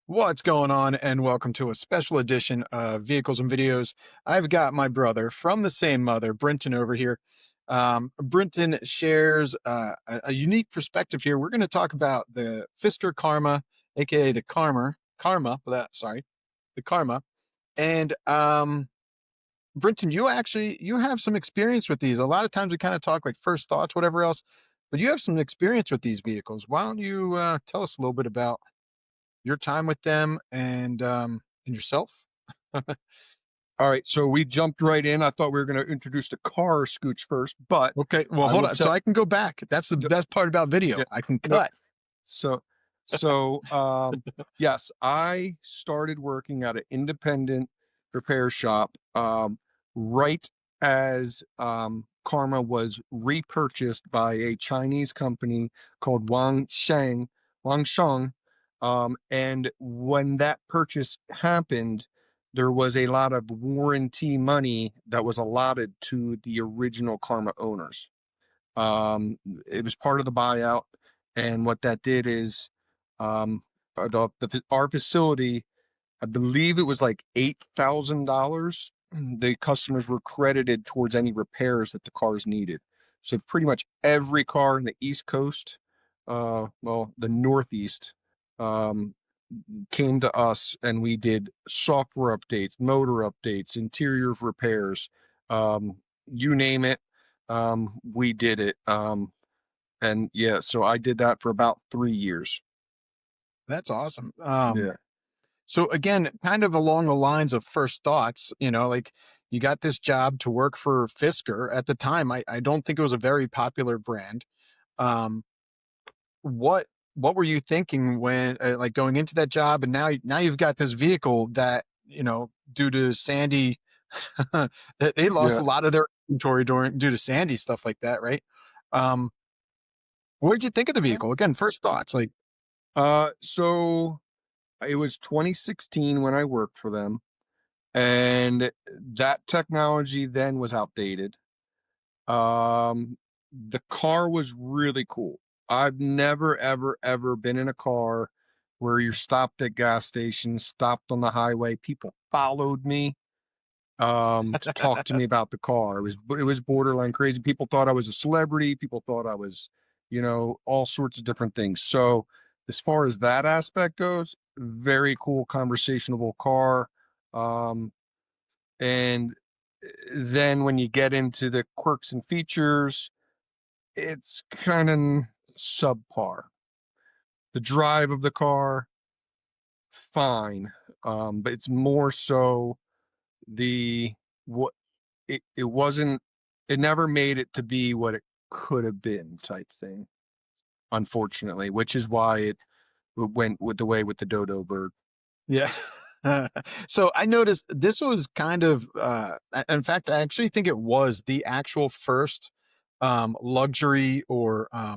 What's going on, and welcome to a special edition of Vehicles and Videos. I've got my brother from the same mother, Brinton, over here. Brinton shares a unique perspective here. We're going to talk about the Fisker Karma, aka the the Karma. And Brinton, you have some experience with these. A lot of times we kind of talk like first thoughts, whatever else, but you have some experience with these vehicles. Why don't you tell us a little bit about your time with them and yourself? All right, so we jumped right in. I thought we were going to introduce the car scooch first, but Okay, well, I hold will on. So tell. I can go back. That's the Yeah, best part about video. yeah, I can no, cut. so, so, yes, I started working at an independent repair shop right as Karma was repurchased by a Chinese company called Wangsheng. And when that purchase happened, there was a lot of warranty money that was allotted to the original Karma owners. It was part of the buyout, and what that did is, our facility, I believe it was like $8,000. The customers were credited towards any repairs that the cars needed. So pretty much every car in the East Coast, the Northeast, um, came to us, and we did software updates, motor updates, interior repairs, you name it. We did it. And yeah, so I did that for about 3 years. That's awesome. Yeah. So again, kind of along the lines of first thoughts, like you got this job to work for Fisker at the time. I don't think it was a very popular brand. Um, what what were you thinking when like going into that job, and now you've got this vehicle that due to Sandy, they lost Yeah. a lot of their inventory due to Sandy, stuff like that, right? Um, what did you think of the vehicle? Again, first thoughts, like. So it was 2016 when I worked for them, and that technology then was outdated. The car was really cool. I've never, ever, ever been in a car where you're stopped at gas stations, stopped on the highway. People followed me to talk to me about the car. It was borderline crazy. People thought I was a celebrity. People thought I was, all sorts of different things. So as far as that aspect goes, very cool conversationable car. Um, and then when you get into the quirks and features, it's kind of subpar. The drive of the car, fine. But it's more so the what it wasn't, it never made it to be what it could have been type thing, unfortunately, which is why it went with the way with the dodo bird. Yeah. So I noticed this was kind of, in fact, I actually think it was the actual first luxury, or I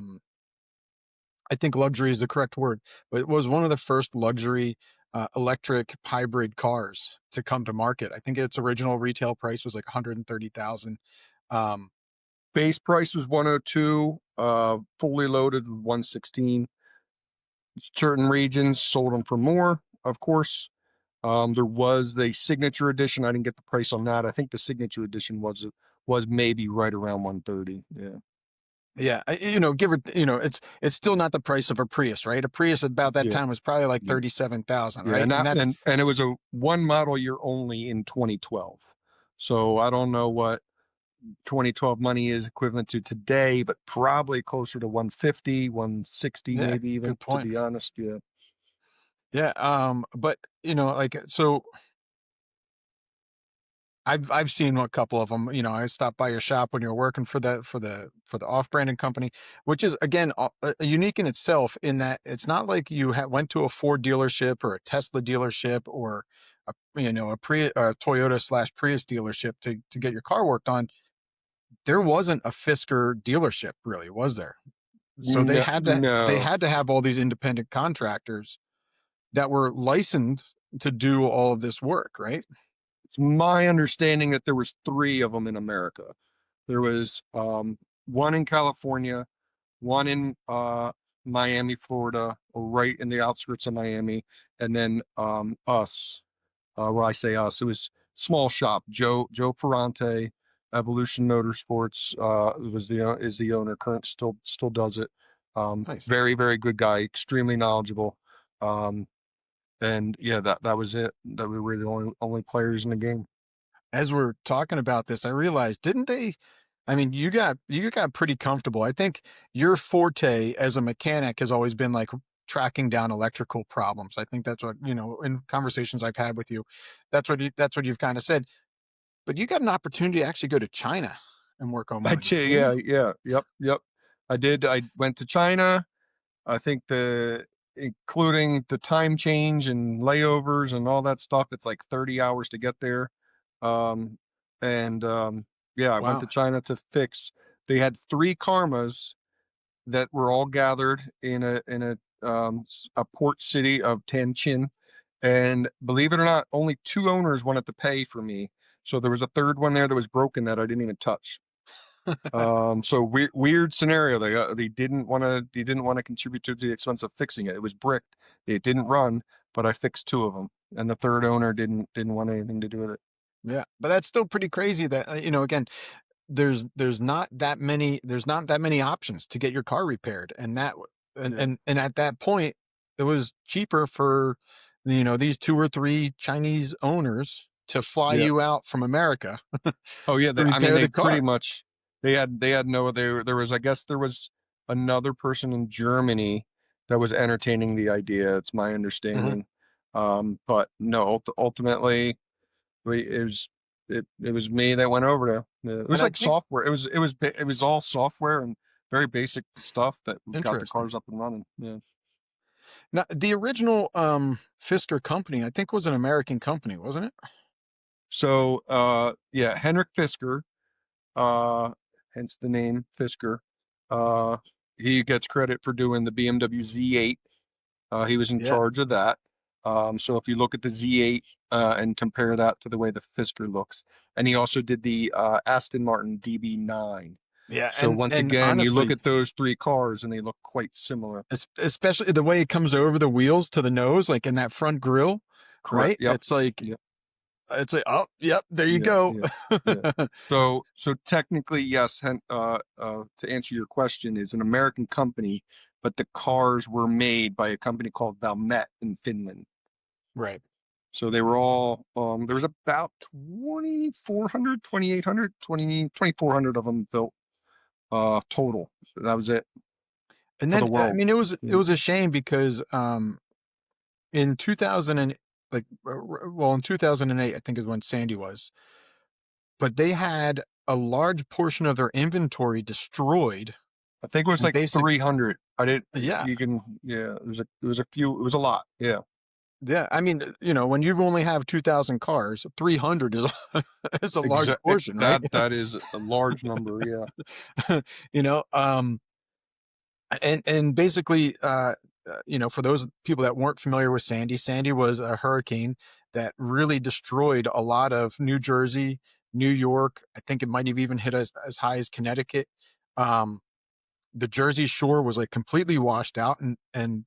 think luxury is the correct word, but it was one of the first luxury electric hybrid cars to come to market. I think its original retail price was like 130,000. Um, Base price was 102, fully loaded 116. Certain regions sold them for more, of course. There was the signature edition. I didn't get the price on that. I think the signature edition was maybe right around 130. Yeah. yeah, give it, it's still not the price of a Prius, right? A Prius about that Yeah. time was probably like Yeah. 37,000, Yeah. right? And And that that's and it was a one model year only in 2012. So I don't know what 2012 money is equivalent to today, but probably closer to 150, 160, yeah, maybe even, good to point. be honest. Yeah. Yeah, but like, so I've seen a couple of them. I stopped by your shop when you were working for the off-branding company, which is again unique in itself, in that it's not like you went to a Ford dealership or a Tesla dealership or a Toyota slash Prius dealership to get your car worked on. There wasn't a Fisker dealership, really, was there? So they No, had to they no. had to have all these independent contractors that were licensed to do all of this work, right? It's my understanding that there was three of them in America. There was one in California, one in Miami, Florida, or right in the outskirts of Miami, and then us. Well, I say us, it was small shop. Joe Ferrante, Evolution Motorsports, was the is the owner. Current still does it. Nice. Very very good guy, extremely knowledgeable. Um, and yeah, that was it. That we were the only players in the game. As we're talking about this, I realized, didn't they? I mean, you got pretty comfortable. I think your forte as a mechanic has always been like tracking down electrical problems. I think that's what, in conversations I've had with you, that's what you've kind of said. But you got an opportunity to actually go to China and work on I one of these, did, didn't yeah, you? yeah, yep. I did. I went to China. I think including the time change and layovers and all that stuff, it's like 30 hours to get there. Um, and yeah, I went Wow. to China to fix. They had three karmas that were all gathered in a port city of Tianjin. And believe it or not, only two owners wanted to pay for me. So there was a third one there that was broken that I didn't even touch. So weird scenario. They didn't want to contribute to the expense of fixing it. It was bricked. It didn't run, but I fixed two of them, and the third owner didn't want anything to do with it. Yeah, but that's still pretty crazy that, again, there's not that many options to get your car repaired, and that and Yeah. and at that point it was cheaper for these two or three Chinese owners to fly Yeah. you out from America Oh yeah. to I mean, repair they the pretty car. much they had no there was I guess there was another person in Germany that was entertaining the idea. It's my Mhm. understanding. But no, ultimately it was me that went over there. Yeah, it was And I like think software. It was all software and very basic stuff that got the interesting. cars up and running. Yeah. Now, the original Fisker company, I think, was an American company, wasn't it? So yeah, Henrik Fisker, uh hence the name Fisker. Uh he gets credit for doing the BMW Z8. He was in Yeah. charge of that. So if you look at the Z8 and compare that to the way the Fisker looks, and he also did the Aston Martin DB9. Yeah, So once and again, you look honestly, at those three cars and they look quite similar. especially the way it comes over the wheels to the nose, like in that front grill, Correct. right? Yep. Yep. It's like, oh, yep, there you Yeah. go. Yeah. Yeah. So technically, yes. To answer your question, is an American company, but the cars were made by a company called Valmet in Finland. Right. So they were all, there was about 2,400, 2,800, 2,400 of them built, total. So that was it And for the then, I world. mean, it Yeah. was a shame because in 2000 and well, in 2008, I think is when Sandy was, but they had a large portion of their inventory destroyed I think it was and like basic. 300. I didn't, Yeah. you can, yeah, it was a few, it was a lot. Yeah. Yeah. I mean, when you only have 2,000 cars, 300 is, is a large portion, right? That is a large number. Yeah. you know, um, and basically, for those people that weren't familiar with Sandy, Sandy was a hurricane that really destroyed a lot of New Jersey, New York. I think it might have even hit as high as Connecticut. Um, the Jersey Shore was like completely washed out, and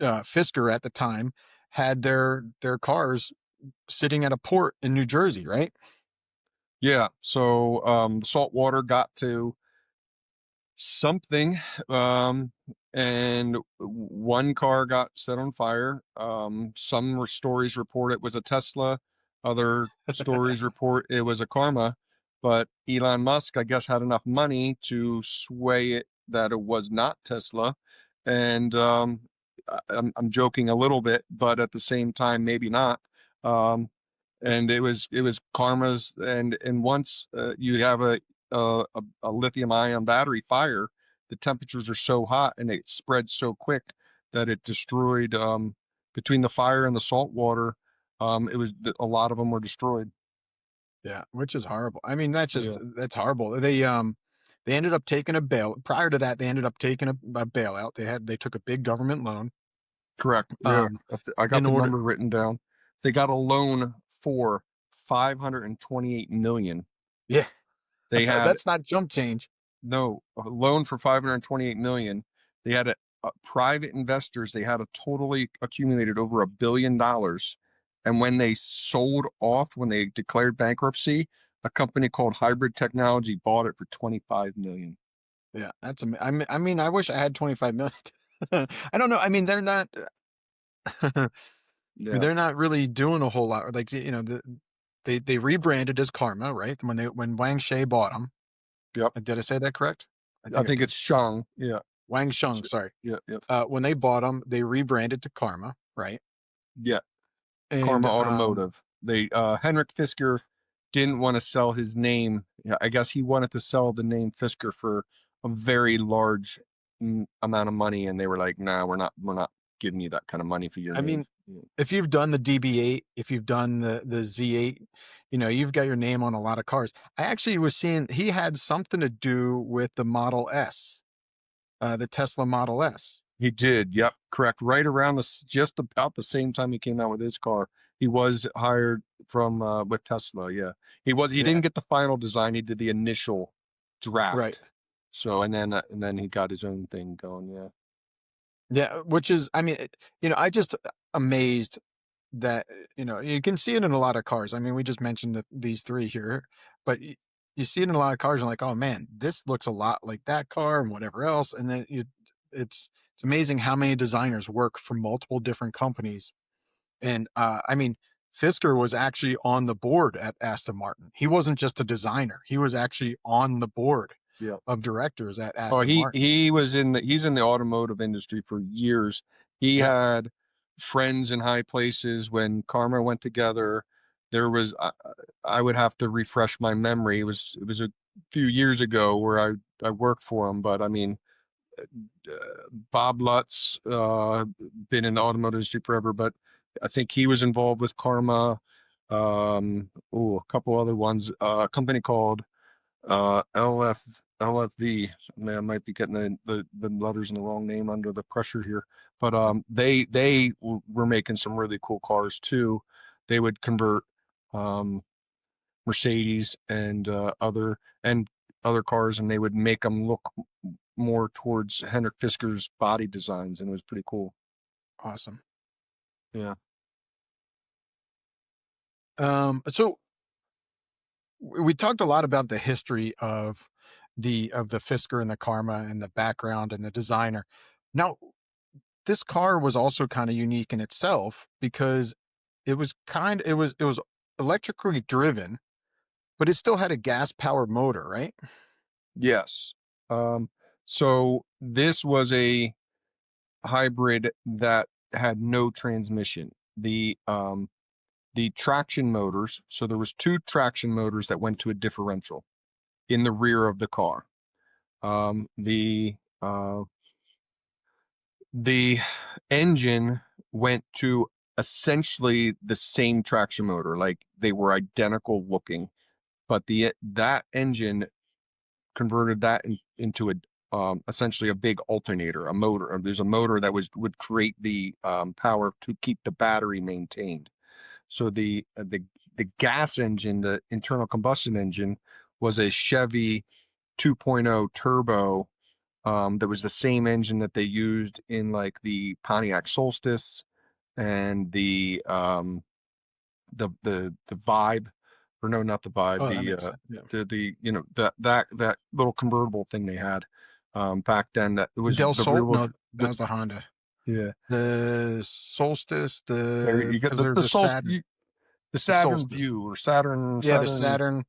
Fisker at the time had their cars sitting at a port in New Jersey, right? Yeah. So, salt water got to something, um and one car got set on fire. Some stories report it was a Tesla, other stories report it was a Karma, but Elon Musk, I guess, had enough money to sway it that it was not Tesla. And I'm joking a little bit, but at the same time maybe not. um and it was Karma's. And once you have a lithium ion battery fire, the temperatures are so hot and it spreads so quick that it destroyed, between the fire and the salt water. It was a lot of them were destroyed. Yeah, which is horrible. I mean, Yeah, that's horrible. They ended up taking a bail. Prior to that, they ended up taking a bailout. They took a big government loan. correct. Yeah, Um, I got in the order, number written down. They got a loan for 528 million. yeah, They had that's not jump change. no a loan for 528 million. They had private investors. They had a totally accumulated over $1 billion. And when they sold off, when they declared bankruptcy, a company called Hybrid Technology bought it for 25 million. Yeah, I mean, I wish I had 25 million. I don't know. I mean, they're not. Yeah. They're not really doing a whole lot. Like, you know, they rebranded as Karma, right? When Wang Shay bought them. Yep. Did I say that correct? I I think I think did. it's Shang. Yeah. Wang Sheng, sorry. Yeah. Yeah. When they bought them, they rebranded to Karma, right? Yeah. Karma And Automotive. They Henrik Fisker didn't want to sell his name. Yeah, I guess he wanted to sell the name Fisker for a very large amount of money, and they were like, "Nah, we're not giving you that kind of money for your I name." mean, if you've done the DB8, if you've done the Z8, you know, you've got your name on a lot of cars. I actually was seeing he had something to do with the Model S, the Tesla Model S. He did. Yep, correct. Right around just about the same time he came out with his car, he was hired from with Tesla. Yeah, he Yeah, didn't get the final design. He did the initial right. draft. So and then he got his own thing going. Yeah. Yeah, which is, I mean, you know, I just amazed that, you know, you can see it in a lot of cars. I mean, we just mentioned these three here, but you see it in a lot of cars and like, oh man, this looks a lot like that car and whatever else. And then it's amazing how many designers work for multiple different companies. And I mean, Fisker was actually on the board at Aston Martin. He wasn't just a designer; he was actually on the board Yeah. of directors at Oh, Aston Martin. he's in the automotive industry for years. He Yeah, had friends in high places when Karma went together. There was I would have to refresh my memory. It was a few years ago where I worked for him, but I mean Bob Lutz been in the automotive industry forever, but I think he was involved with Karma. A couple other ones. A company called LFV. Man, I might be getting the letters in the wrong name under the pressure here. But they were making some really cool cars too. They would convert um, Mercedes and other cars, and they would make them look more towards Henrik Fisker's body designs, and it was pretty cool. awesome. Yeah. So we talked a lot about the history of the Fisker and the Karma and the background and the designer. Now, this car was also kind of unique in itself because it was electrically driven, but it still had a gas powered motor, right? Yes. Um, so this was a hybrid that had no transmission. The traction motors, so there was two traction motors that went to a differential in the rear of the car. Um, the uh, the engine went to essentially the same traction motor, like they were identical looking, but the that engine converted that into a essentially a big alternator, a motor. There's a motor that would create the power to keep the battery maintained. So the gas engine, the internal combustion engine, was a Chevy 2.0 turbo. That was the same engine that they used in like the Pontiac Solstice and the Vibe, or no, not the Vibe, Oh, that makes sense. Yeah. the you know that little convertible thing they had back then. That it was Del the Sol, real no, that the was the Honda. yeah. The Solstice, There you got because there's a Saturn, the the Saturn Solstice. View or Yeah, the Saturn Saturn.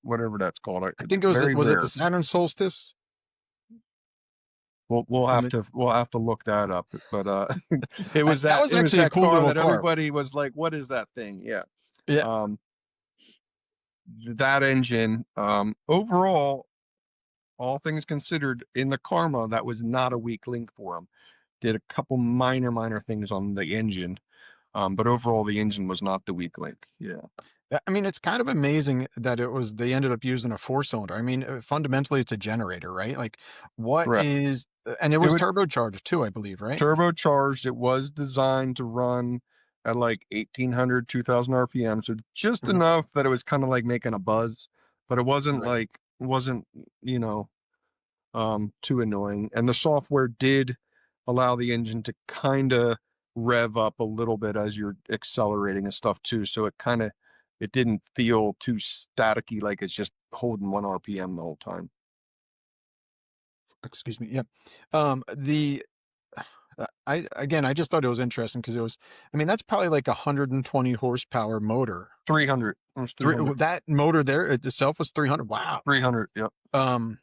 whatever that's called. I think Very was it the rare. Saturn Solstice? Let me, We'll have to look that up. But that was it was actually a that cool car little that car. everybody was like, "What is that thing?" Yeah. Yeah. Um, that engine. Overall, all things considered, in the Karma, that was not a weak link for them. Did a couple minor things on the engine, but overall, the engine was not the weak link. Yeah. I mean, it's kind of amazing that they ended up using a four cylinder. I mean, fundamentally, it's a generator, right? Like, what Correct. is, and it It was would turbocharged too, I believe, right? turbocharged. It was designed to run at like 1800, 2000 RPM. So just Mhm. enough that it was kind of like making a buzz, but it wasn't Right. like, it wasn't, you know, too annoying. And the software did allow the engine to kind of rev up a little bit as you're accelerating and stuff too. So it didn't feel too staticky, like it's just holding 1 RPM the whole time. Excuse me. Yeah. The I just thought it was interesting because it was. I mean, that's probably like 120 horsepower motor. 300, almost 300, That motor there itself was 300. Wow. 300. Yep. Um,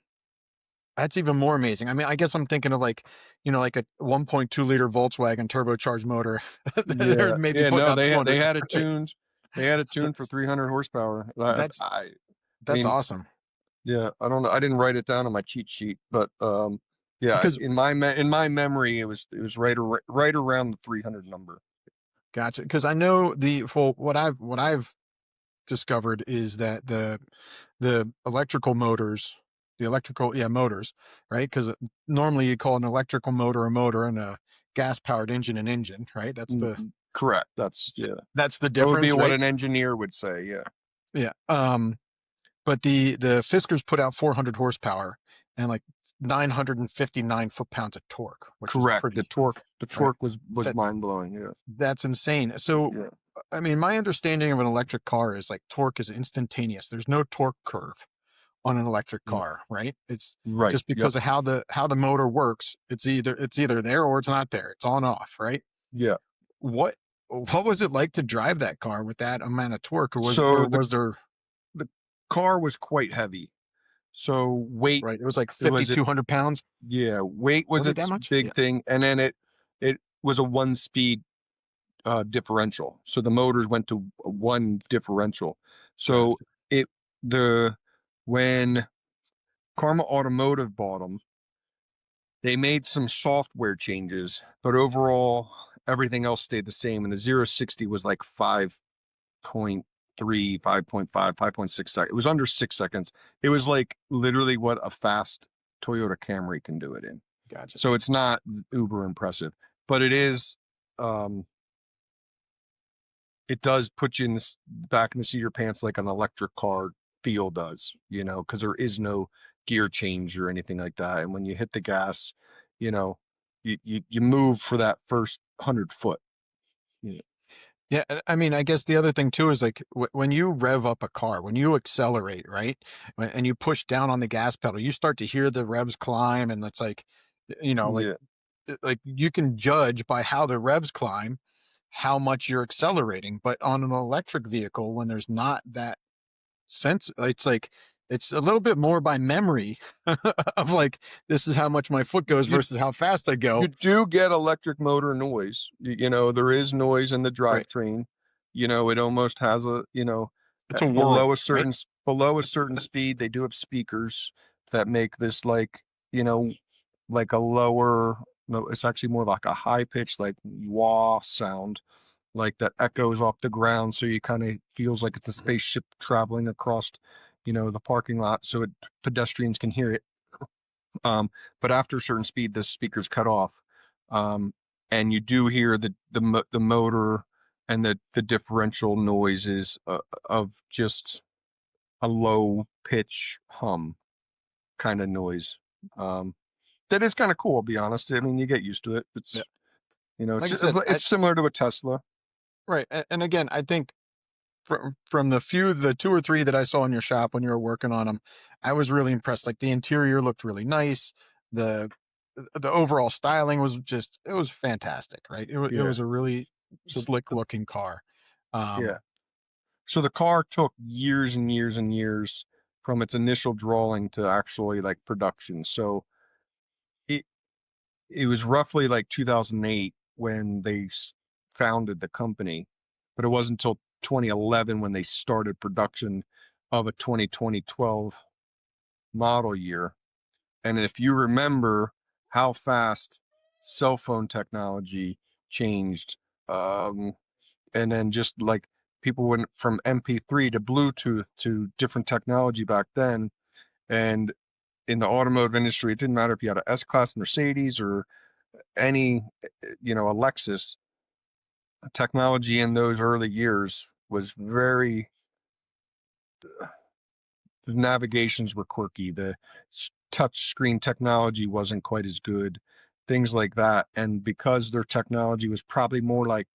that's even more amazing. I mean, I guess I'm thinking of like, like a 1.2 liter Volkswagen turbocharged motor. They're Yeah. maybe Yeah. putting No, out 200. they had it Right? tuned. They had it tuned for 300 horsepower. That's I that's mean, awesome. yeah, I don't know. I didn't write it down on my cheat sheet, but yeah, Because in my memory, it was right around the 300 number. gotcha. Because I know what I've discovered is that the electrical motors, motors, right? Because normally you call an electrical motor a motor and a gas powered engine an engine, right? Correct. Yeah. That's the That would be difference, what right? an engineer would say. Yeah. Yeah. But the Fiskers put out 400 horsepower and like 959 foot-pounds of torque, which is Correct. The pretty, torque, the right? torque was That mind blowing. Yeah. that's insane. So, Yeah. I mean, my understanding of an electric car is like torque is instantaneous. There's no torque curve on an electric Mm, car, right? It's right. just Yep. because of how the motor works. It's either there or it's not there. It's on off, right? Yeah. What what was it like to drive that car with that amount of torque, or was So or was there the car was quite heavy. So weight, right? It was like it was it. 5,200 pounds. Yeah, weight was Was it that its much? big Yeah, thing, and then it was a 1 speed differential. So the motors went to one differential. So gotcha. it the when Karma Automotive bought them, they made some software changes, but overall everything else stayed the same. And the 0 60 was like 5.3, 5.5, 5.6 seconds. It was under 6 seconds. It was like literally what a fast Toyota Camry can do it in. Gotcha. So it's not uber impressive, but it is. Um, it does put you in this back in the seat of your pants like an electric car feel does, because there is no gear change or anything like that. And when you hit the gas, you know, you move for that first 100 foot. Yeah. Yeah, I mean, I guess the other thing too is like when you rev up a car, when you accelerate, right, and you push down on the gas pedal, you start to hear the revs climb, and it's like, like Yeah. you can judge by how the revs climb how much you're accelerating. But on an electric vehicle, when there's not that sense, it's like it's a little bit more by memory of like this is how much my foot goes You versus how fast I you go. do get electric motor noise. There is noise in the Right, drivetrain. It almost has it's a below a whirring, right? certain speed, they do have speakers that make this like a lower, no, it's actually more like a high pitch, like wah sound, like that echoes off the ground. So you kind of feels like it's a Mhm. spaceship traveling across, the parking lot, so pedestrians can hear it. Um, but after a certain speed, the speakers cut off, um, and you do hear the motor and the differential noises of just a low pitch hum kind of noise. Um, that is kind of cool. I'll be honest. I mean, you get used to it. Yeah, It's like I said, it's similar to a Tesla. right, and again, I think from the two or three that I saw in your shop when you were working on them, I was really impressed. Like the interior looked really nice. The the overall styling was just it was fantastic, right? It Yeah. was a really So slick looking car. yeah. Um, So the car took years and years and years from its initial drawing to actually like production. So it it was roughly like 2008 when they founded the company, but it wasn't until 2011 when they started production of a 2012 model year. And if you remember how fast cell phone technology changed, um, and then just like people went from MP3 to Bluetooth to different technology back then. And in the automotive industry, it didn't matter if you had a S-Class Mercedes or any, a Lexus. Technology in those early years was the navigations were quirky. The touch screen technology wasn't quite as good, things like that. And because their technology was probably more like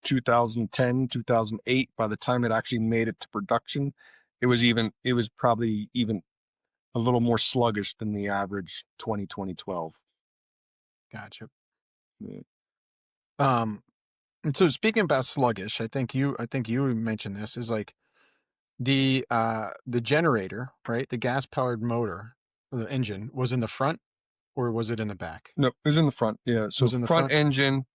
2010, 2008, by the time it actually made it to production, it was probably even a little more sluggish than the average 2012. Gotcha. Yeah. And so speaking about sluggish, I think you mentioned this is like the generator, right? The gas powered motor, or the engine was in the front or was it in the back? No, it was in the front. Yeah. It So was in the front front. engine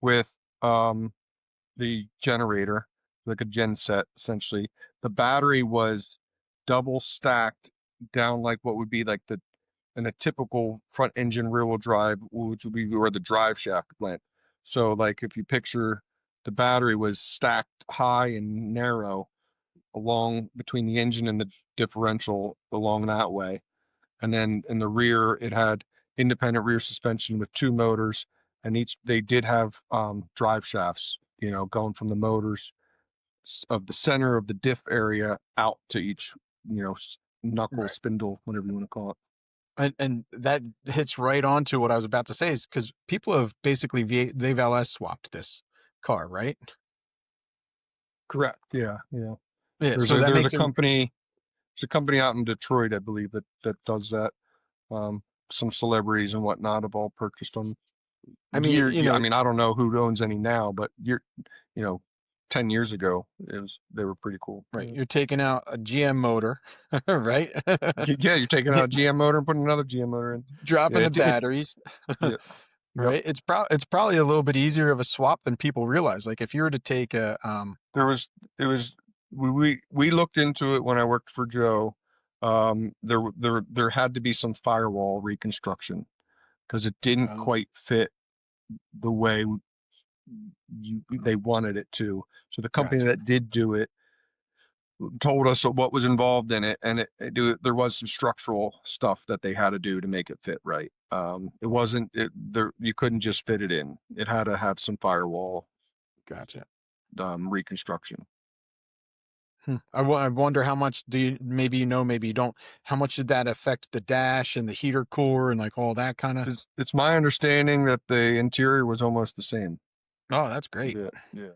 with the generator, like a gen set essentially. The battery was double stacked down like what would be like the in a typical front engine rear wheel drive, which would be where the drive shaft went. So like if you picture the battery was stacked high and narrow along between the engine and the differential along that way. And then in the rear, it had independent rear suspension with two motors, and each they did have drive shafts, going from the motors of the center of the diff area out to each, knuckle, Right. spindle, whatever you want to call it. And that hits right on to what I was about to say is because people have basically they've LS swapped this car, right? Correct. Yeah, yeah. Yeah. There's So a that there's a makes it. company there's a company out in Detroit, I believe, that does that. Um, some celebrities and whatnot have all purchased them. I mean, Yeah, I mean, I don't know who owns any now, but you know, 10 years ago, they were pretty cool. right. Yeah. You're taking out a GM motor, right? Yeah, you're taking out a GM motor and putting another GM motor in. Yeah, Dropping the batteries, yeah, yep. right? It's probably a little bit easier of a swap than people realize. Like if you were to take a There was, it was, we looked into it when I worked for Joe. There had to be some firewall reconstruction because it didn't oh, quite fit the way they wanted it to. So the company gotcha. that did do it told us what was involved in it, and there was some structural stuff that they had to do to make it fit right. It wasn't it there. You couldn't just fit it in. It had to have some firewall Gotcha. reconstruction. I wonder how much do you maybe you know, maybe you don't. How much did that affect the dash and the heater core and like all that kind of? It's my understanding that the interior was almost the same. Oh, that's great. Yeah, yeah.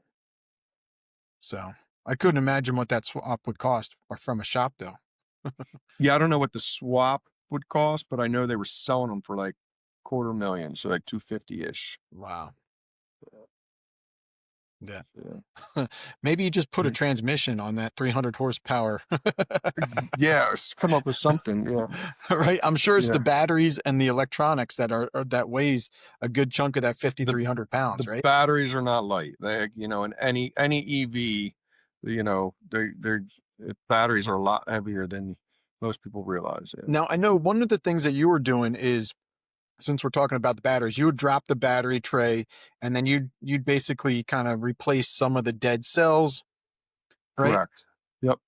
So I couldn't imagine what that swap would cost from a shop though. Yeah, I don't know what the swap would cost, but I know they were selling them for like quarter million, so like 250 ish. Wow. Yeah. Yeah. Maybe you just put a transmission on that 300 horsepower. Yeah, come up with something. Yeah, Right? I'm sure it's the yeah. batteries and the electronics that are that weighs a good chunk of that The 5,300 pounds, the right? batteries are not light. In any EV, batteries are a lot heavier than most people realize. Yeah. Now, I know one of the things that you were doing is since we're talking about the batteries, you would drop the battery tray and then you'd basically kind of replace some of the dead cells, right? Correct. Yep.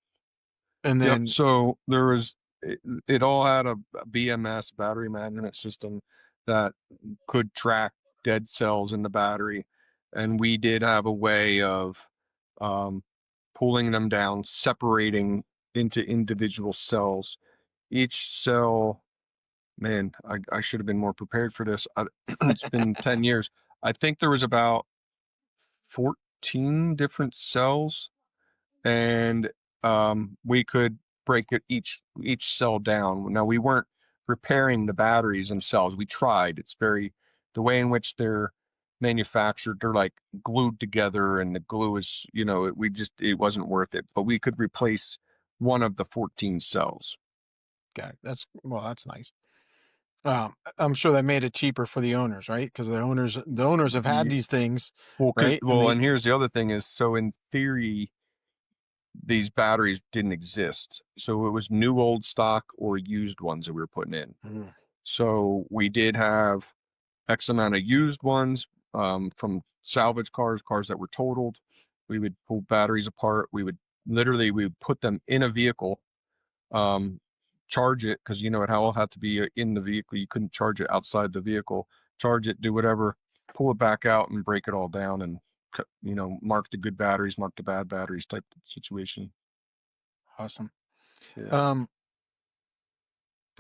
And Yep. then So it all had a BMS battery management system that could track dead cells in the battery, and we did have a way of um, pulling them down, separating into individual cells. Each cell, man, I should have been more prepared for this. It's been 10 years. I think there was about 14 different cells, and we could break each cell down. Now we weren't repairing the batteries themselves. We tried. It's very the way in which they're manufactured. They're like glued together, and the glue is it wasn't worth it. But we could replace one of the 14 cells. got that's well, that's nice. I'm sure that made it cheaper for the owners, right? Because the owners have had Ye- these things, Well, right? And and here's the other thing is, so in theory, these batteries didn't exist. So it was new old stock or used ones that we were putting in. Mm, So we did have X amount of used ones from salvage cars that were totaled. We would pull batteries apart. We would put them in a vehicle, um, charge it because it all had to be in the vehicle. You couldn't charge it outside the vehicle. Charge it, do whatever, pull it back out and break it all down and mark the good batteries, mark the bad batteries type situation. awesome. Yeah. Um,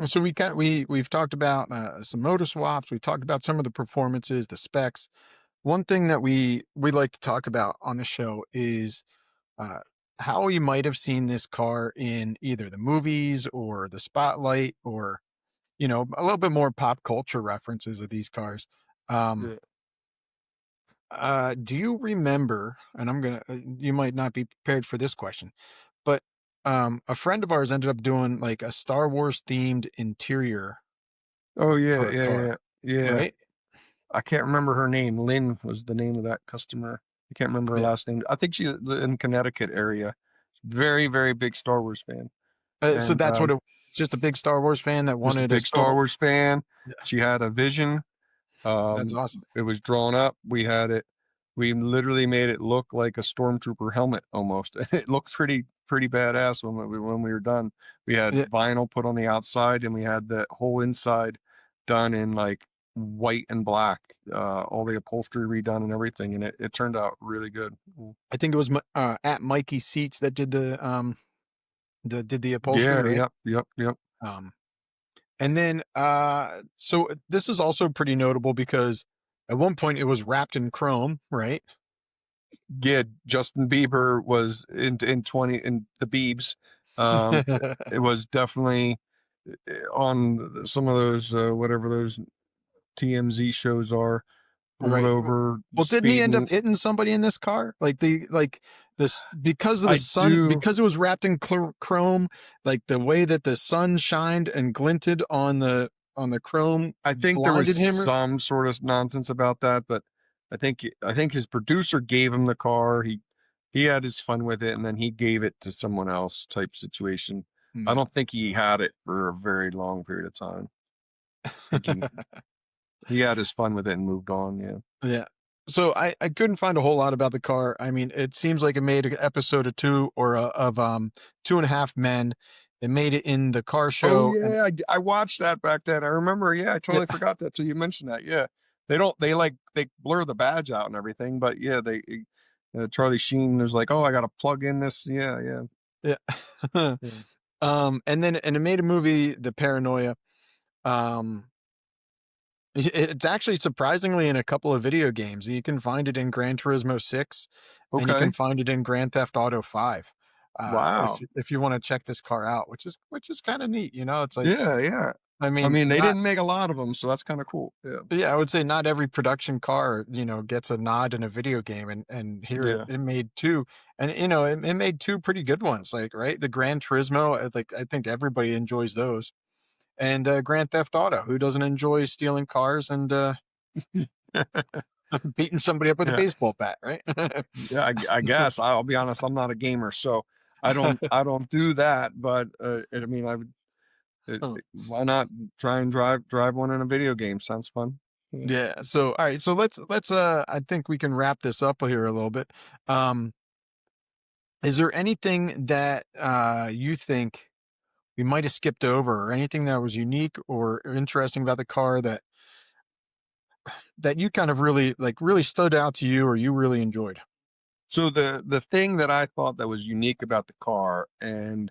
So we've talked about some motor swaps. We talked about some of the performances, the specs. One thing that we like to talk about on the show is uh, how you might have seen this car in either the movies or the spotlight, or a little bit more pop culture references of these cars. Um, Yeah. do you remember? And you might not be prepared for this question, but a friend of ours ended up doing like a Star Wars themed interior Oh yeah, for a yeah, car, yeah, yeah. right? I can't remember her name. Lynn was the name of that customer. I can't remember her Yeah. last name. I think she in Connecticut area. Very, very big Star Wars fan. So And that's what just a big Star Wars fan that just a wanted a big Star Star. Wars fan. Yeah, She had a vision. that's awesome. It was drawn up. We literally made it look like a stormtrooper helmet almost. It looked pretty badass when we were done. We had Yeah, vinyl put on the outside and we had the whole inside done in like white and black, all the upholstery redone and everything, and it turned out really good. I think it was at Mikey Seats that did the upholstery, Yeah, right? yep, yep, yep. Um, and then this is also pretty notable because at one point it was wrapped in chrome, right? Yeah, Justin Bieber was in 20 in the Biebs. It was definitely on some of those whatever those TMZ shows are, pulled Right. over Well, didn't he end up speeding. hitting somebody in this car? Like this because of the I sun, do. because it was wrapped in chrome, like the way that the sun shined and glinted on the chrome I think there was blinded him. some sort of nonsense about that, but I think his producer gave him the car. He had his fun with it, and then he gave it to someone else type situation. I Yeah. don't think he had it for a very long period of time. I think he had his fun with it and moved on. Yeah. Yeah. So I couldn't find a whole lot about the car. I mean, it seems like it made an episode of two or of Two and a Half Men. It made it in the car Oh show, and yeah, I watched that back then. I remember. Yeah, I yeah, totally forgot that till you mentioned that. Yeah, they blur the badge out and everything, but yeah, Charlie Sheen was like, oh, I got to plug in this. Yeah, yeah, yeah. yeah. And it made a movie, The Paranoia. Um, it's actually surprisingly in a couple of video games. You can find it in Gran Turismo 6, and you can Okay. find it in Grand Theft Auto 5. Wow. If you want to check this car out, which is kind of neat. It's like, Yeah, yeah. I I mean, mean, they not didn't make a lot of them, so that's kind of cool. Yeah, yeah, I would say not every production car, gets a nod in a video game, and here it, yeah. it made two, and it made two pretty good ones, like right, the Gran Turismo, like I think everybody enjoys those, and Grand Theft Auto, who doesn't enjoy stealing cars and beating somebody up with a Yeah, baseball bat, right? yeah. I guess I'll be honest. I'm not a gamer, so I don't do that. But I mean, why not try and drive one in a video game? Sounds fun. Yeah. Yeah. So all right. So let's I think we can wrap this up here a little bit. Um, is there anything that you think we might have skipped over, or anything that was unique or interesting about the car that you kind of really stood out to you or you really enjoyed? So the thing that I thought that was unique about the car, and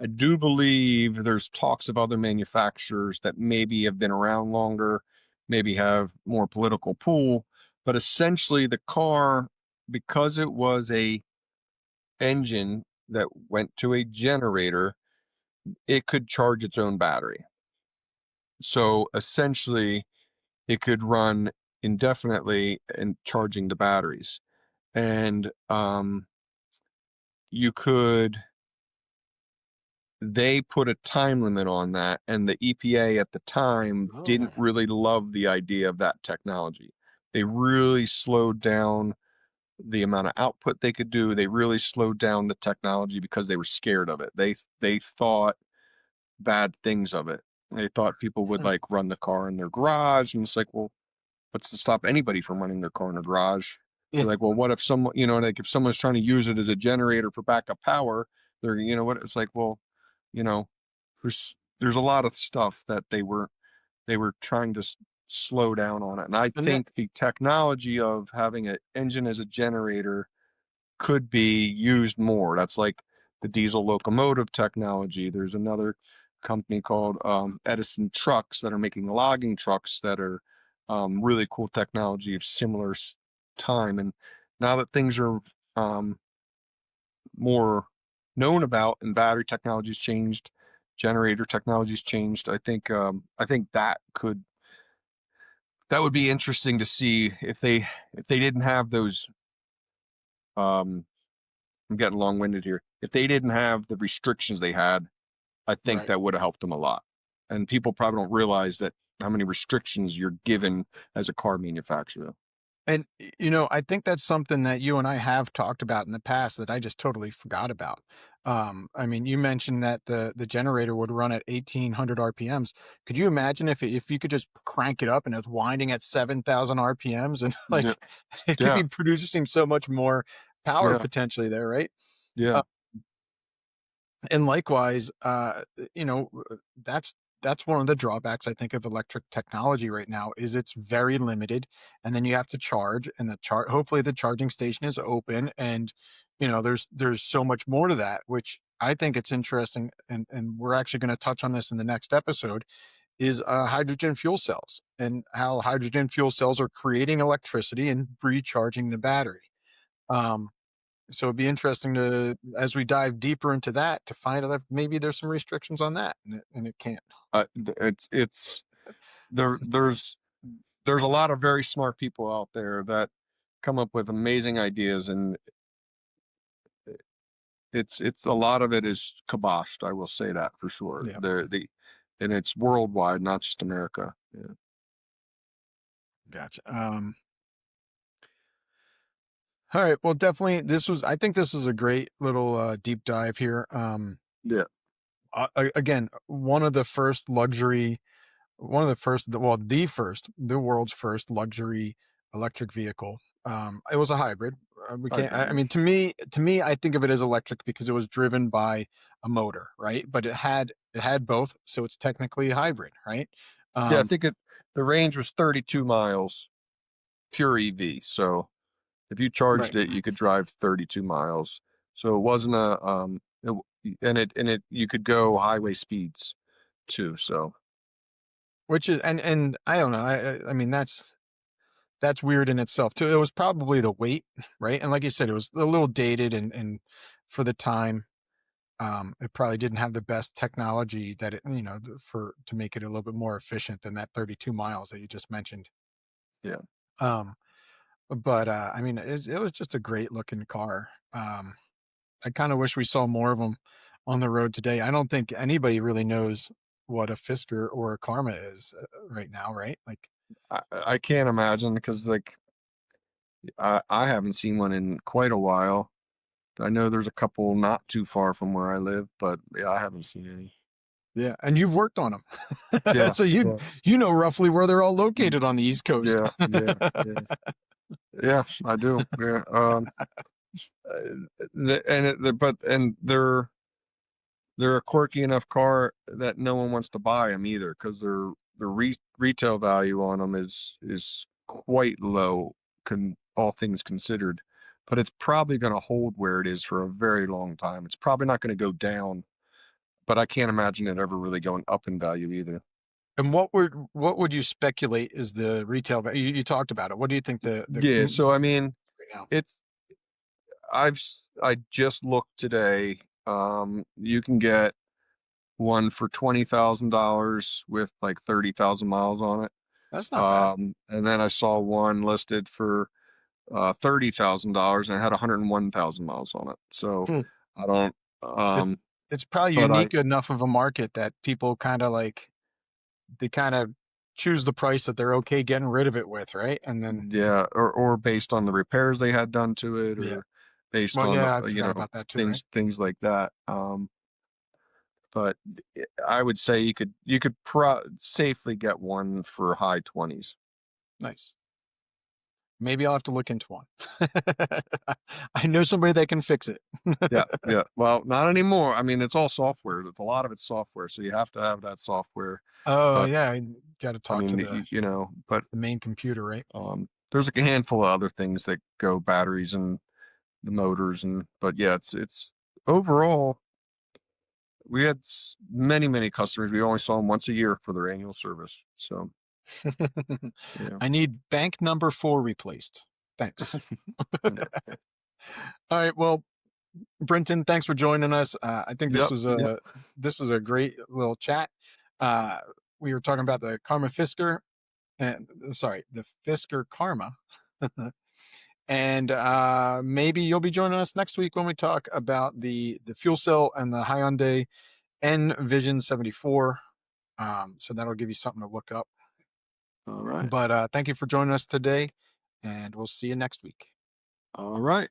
I do believe there's talks of other manufacturers that maybe have been around longer, maybe have more political pull, but essentially the car, because it was a engine that went to a generator, it could charge its own battery. So essentially, it could run indefinitely and charging the batteries. And you could they put a time limit on that, and the EPA at the time Oh, didn't really love the idea of that technology. They really slowed down the amount of output they could do. They really slowed down the technology because they were scared of it. They thought bad things of it. They thought people would hmm. like run the car in their garage, and it's like, well, what's to stop anybody from running their car in a garage? Yeah. They're like, well, what if someone, like if someone's trying to use it as a generator for backup power, they're, what it's like, well, you know, there's a lot of stuff that they were trying to slow down on it. And I And that, think the technology of having an engine as a generator could be used more. That's like the diesel locomotive technology. There's another. company called Edison Trucks that are making logging trucks that are really cool technology of similar time. And now that things are more known about and battery technology's changed, generator technology's changed, I think that would be interesting to see if they didn't have those um I'm getting long-winded here. If they didn't have the restrictions they had, I think Right. that would have helped them a lot. And people probably don't realize that how many restrictions you're given as a car manufacturer. And I think that's something that you and I have talked about in the past that I just totally forgot about. I mean, you mentioned that the generator would run at 1,800 RPMs. Could you imagine if you could just crank it up and it's winding at 7,000 RPMs and Yeah, like it could yeah, be producing so much more power yeah, potentially there, right? yeah. And likewise, that's one of the drawbacks I think of electric technology right now is it's very limited, and then you have to charge, and hopefully the charging station is open, and there's so much more to that, which I think it's interesting, and we're actually going to touch on this in the next episode. Is hydrogen fuel cells and how hydrogen fuel cells are creating electricity and recharging the battery. Um, so it'd be interesting to, as we dive deeper into that, to find out if maybe there's some restrictions on that, and it can't. It's there. There's a lot of very smart people out there that come up with amazing ideas, and it's a lot of it is kiboshed. I will say that for sure. Yeah, And it's worldwide, not just America. Yeah, gotcha. All right. Well, definitely, I think this was a great little deep dive here. yeah, Again, one of the first, well, the world's first luxury electric vehicle. It was a hybrid. We can't. hybrid. I Yeah, mean, to me, I think of it as electric because it was driven by a motor, right? But it had both, so it's technically a hybrid, right? yeah. I Um, think the range was 32 miles, pure EV. So if you charged right. it, you could drive 32 miles. So it wasn't a and it you could go highway speeds too. So Which is and I don't know. I mean that's weird in itself too. It was probably the weight, right? And like you said, it was a little dated and for the time, it probably didn't have the best technology that for to make it a little bit more efficient than that 32 miles that you just mentioned. yeah. Um, but I mean, it was just a great looking car. I kind of wish we saw more of them on the road today. I don't think anybody really knows what a Fisker or a Karma is right now, right? Like, I can't imagine because like I haven't seen one in quite a while. I know there's a couple not too far from where I live, but yeah, I haven't seen any. yeah, and you've worked on them, Yeah, so you yeah, you know roughly where they're all mm, located on the East Coast. yeah, yeah, yeah, yeah. I do. Yeah. And they're a quirky enough car that no one wants to buy them either because retail value on them is quite low, all things considered. But it's probably going to hold where it is for a very long time. It's probably not going to go down, but I can't imagine it ever really going up in value either. And what would you speculate is the retail value? You talked about it. What do you think Yeah, so I mean, right now? it's I just looked today. You can get one for $20,000 with like 30,000 miles on it. That's not bad. And then I saw one listed for $30,000 and it had 101,000 miles on it. So Hmm. I don't, It um, it's probably but I, unique enough of a market that people kind of like they kind of choose the price that they're okay getting rid of it with, right? And then yeah, or based on the repairs they had done to it, yeah. or based Well, on yeah, I forgot about that too, right? things like that. But I would say you could safely get one for high 20s. Nice. Maybe I'll have to look into one. I know somebody that can fix it. Yeah, yeah. Well, not anymore. I mean, it's all software. It's a lot of it's software, so you have to have that software. Oh But yeah, got to I talk to mean, the but the main computer, right? there's a handful of other things that go batteries and the motors but yeah, it's overall we had many customers. We only saw them once a year for their annual service. So yeah. I need bank number 4 replaced. Thanks. All right. Well, Brinton, thanks for joining us. I think Yep. Yep. this was a great little chat. Uh, we were talking about the Karma Fisker, and sorry, the Fisker Karma, and maybe you'll be joining us next week when we talk about the fuel cell and the Hyundai N Vision 74. So that'll give you something to look up. All right. But thank you for joining us today, and we'll see you next week. All right.